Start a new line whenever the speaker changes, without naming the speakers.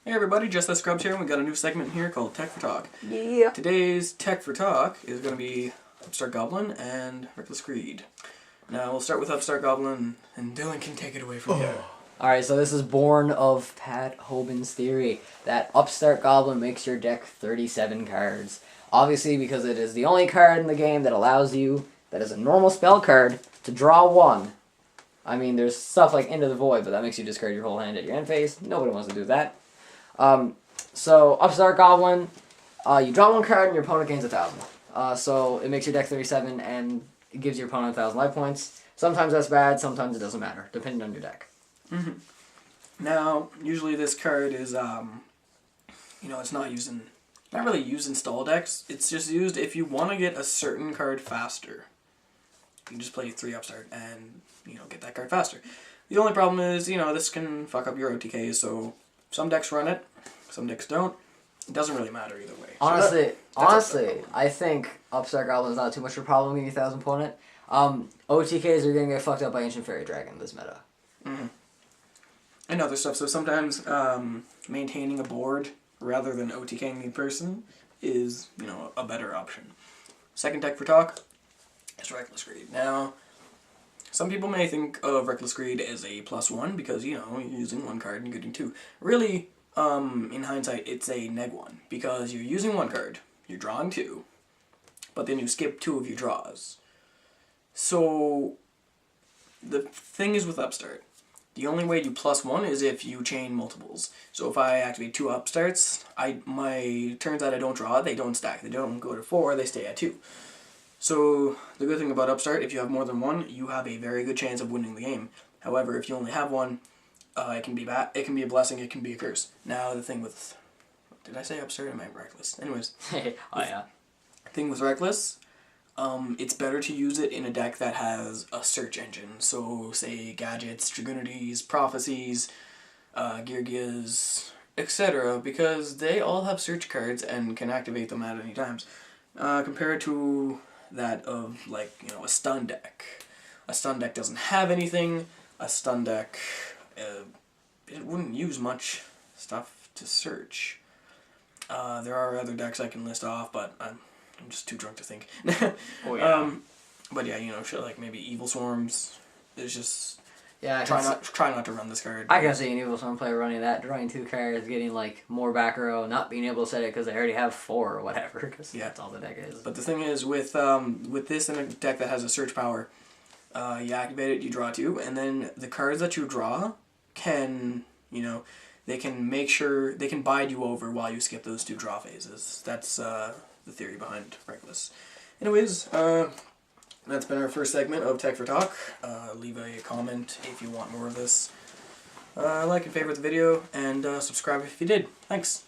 Hey everybody, Just the Scrubs here, and we got a new segment here called Tech for Talk.
Yeah.
Today's Tech for Talk is going to be Upstart Goblin and Reckless Greed. Now we'll start with Upstart Goblin, and Dylan can take it away from here.
Alright, so this is born of Pat Hoban's theory that Upstart Goblin makes your deck 37 cards. Obviously, because it is the only card in the game that allows you, that is a normal spell card, to draw one. I mean, there's stuff like Into the Void, but that makes you discard your whole hand at your end phase. Nobody wants to do that. So, Upstart Goblin, you draw one card and your opponent gains 1,000. So, it makes your deck 37 and it gives your opponent 1,000 life points. Sometimes that's bad, sometimes it doesn't matter, depending on your deck.
Mm-hmm. Now, usually this card is, it's not really used in stall decks. It's just used if you want to get a certain card faster. You can just play 3 Upstart and, get that card faster. The only problem is, this can fuck up your OTKs, so some decks run it, some decks don't. It doesn't really matter either way.
Honestly, I think Upstart Goblin is not too much of a problem with your 1,000 opponent. OTKs are going to get fucked up by Ancient Fairy Dragon this meta.
Mm-hmm. And other stuff. So sometimes maintaining a board rather than OTKing the person is, a better option. Second deck for talk is Reckless Greed. Now, some people may think of Reckless Greed as a +1 because, you're using 1 card and getting 2. Really, in hindsight, it's a -1 because you're using 1 card, you're drawing 2, but then you skip 2 of your draws. So, the thing is with Upstart, the only way you +1 is if you chain multiples. So if I activate 2 Upstarts, my turns that I don't draw, they don't stack. They don't go to 4, they stay at 2. So the good thing about Upstart, if you have more than 1, you have a very good chance of winning the game. However, if you only have 1, it can be bad. It can be a blessing. It can be a curse. Now the thing with, did I say Upstart? I meant Reckless. Anyways,
The
thing with Reckless, it's better to use it in a deck that has a search engine. So say gadgets, Dragunities, Prophecies, Girgias, etc. Because they all have search cards and can activate them at any times. Compared to that of, a stun deck. A stun deck doesn't have anything. A stun deck, it wouldn't use much stuff to search. There are other decks I can list off, but I'm just too drunk to think.
Oh, yeah.
But yeah, shit like maybe Evil Swarms. It's just...
Yeah,
try not to run this card.
I can see an Evil Swarm player running that, drawing 2 cards, getting more back row, not being able to set it because they already have 4 or whatever, because that's all the deck is.
But the thing is, with this in a deck that has a search power, you activate it, you draw 2, and then the cards that you draw can, they can make sure, they can bide you over while you skip those 2 draw phases. That's the theory behind Reckless. Anyways, that's been our first segment of Tech for Talk. Leave a comment if you want more of this. Like and favorite the video, and subscribe if you did. Thanks.